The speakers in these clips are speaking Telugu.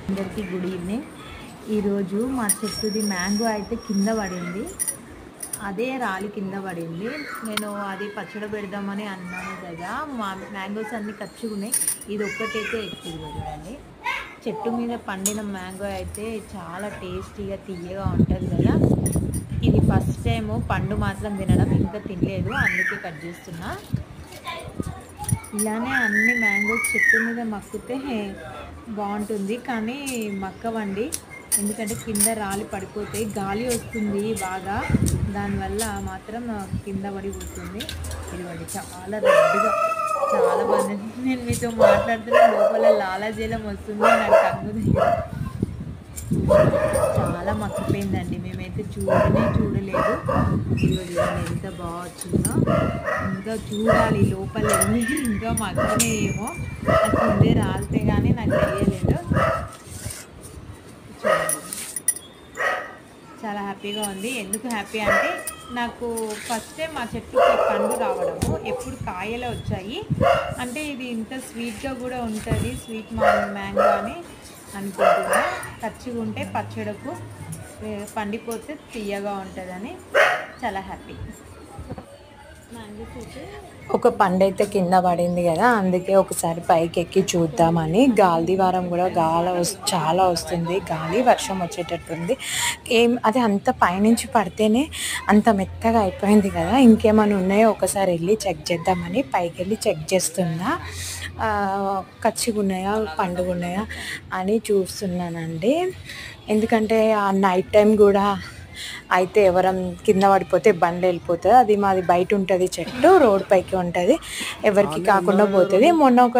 అందరికీ గుడ్ ఈవినింగ్. ఈరోజు మా చెట్టుది మ్యాంగో అయితే కింద పడింది. అదే రాలి కింద పడింది. నేను అది పచ్చడి పెడదామని అన్నాను కదా, మా మ్యాంగోస్ అన్నీ కచ్చుకున్నాయి. ఇది ఒక్కటైతే ఎక్కువ చూడండి. చెట్టు మీద పండిన మ్యాంగో అయితే చాలా టేస్టీగా తీయగా ఉంటుంది కదా. ఇది ఫస్ట్ టైము పండు మాత్రం తినడం, ఇంకా తినలేదు, అందుకే కట్ చేస్తున్నా. ఇలానే అన్ని మ్యాంగోస్ చెట్టు మీద మక్కితే బాగుంటుంది, కానీ మక్కవండి. ఎందుకంటే కింద రాలి పడిపోతాయి, గాలి వస్తుంది బాగా, దానివల్ల మాత్రం కింద పడిపోతుంది. ఇదిగోండి చాలా రెడ్గా, చాలా బాగుంది. నేను మీతో మాట్లాడుతున్న లోపల లాలాజలం వస్తుంది, నాకు తగ్గుతుంది. చాలా మక్కిపోయిందండి, మేమైతే చూడలేదు. ఈరోజు ఎంత బాగా వచ్చిందో, ఇంకా చూడాలి లోపల వెళ్ళి, ఇంకా మగ్గనేమో నాకు ముందే రాలితే కానీ నాకు తెలియలేదు. చూడండి, చాలా హ్యాపీగా ఉంది. ఎందుకు హ్యాపీ అంటే నాకు ఫస్ట్ టైం మా చెట్టుకి పండు రావడము, ఎప్పుడు కాయలే వచ్చాయి. అంటే ఇది ఇంత స్వీట్గా కూడా ఉంటుంది, స్వీట్ మ్యాంగో అని అనుకుంటున్నా. పచ్చిగా ఉంటే పచ్చడకు, పండిపోతే తీయగా ఉంటుందని చాలా హ్యాపీ. ఒక పండు అయితే కింద పడింది కదా, అందుకే ఒకసారి పైకి ఎక్కి చూద్దామని. గాలి వారం కూడా చాలా వస్తుంది, గాలి వర్షం వచ్చేటట్టుంది. అది అంత పైనుంచి పడితేనే అంత మెత్తగా అయిపోయింది కదా, ఇంకేమైనా ఉన్నాయో ఒకసారి వెళ్ళి చెక్ చేద్దామని పైకి వెళ్ళి చెక్ చేస్తున్నా. కచ్చిగా ఉన్నాయా పండుగ ఉన్నాయా అని చూస్తున్నానండి. ఎందుకంటే ఆ నైట్ టైం కూడా అయితే ఎవరం కింద పడిపోతే బండి వెళ్ళిపోతుంది. అది మాది బయట ఉంటుంది, చెట్టు రోడ్ పైకి ఉంటుంది, ఎవరికి కాకుండా పోతుంది. మొన్న ఒక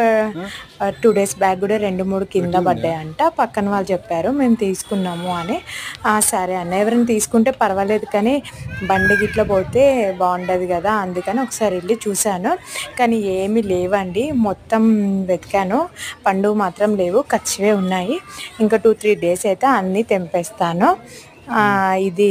2 days బ్యాక్ కూడా 2-3 కింద పడ్డాయంట. పక్కన వాళ్ళు చెప్పారు, మేము తీసుకున్నాము అని. సరే అన్న, ఎవరైనా తీసుకుంటే పర్వాలేదు, కానీ బండి గిట్ల పోతే బాగుండదు కదా, అందుకని ఒకసారి వెళ్ళి చూశాను. కానీ ఏమీ లేవండి, మొత్తం వెతికాను, పండు మాత్రం లేవు, కచ్చివే ఉన్నాయి. ఇంకా 2-3 days అయితే అన్నీ తెంపేస్తాను. ఇది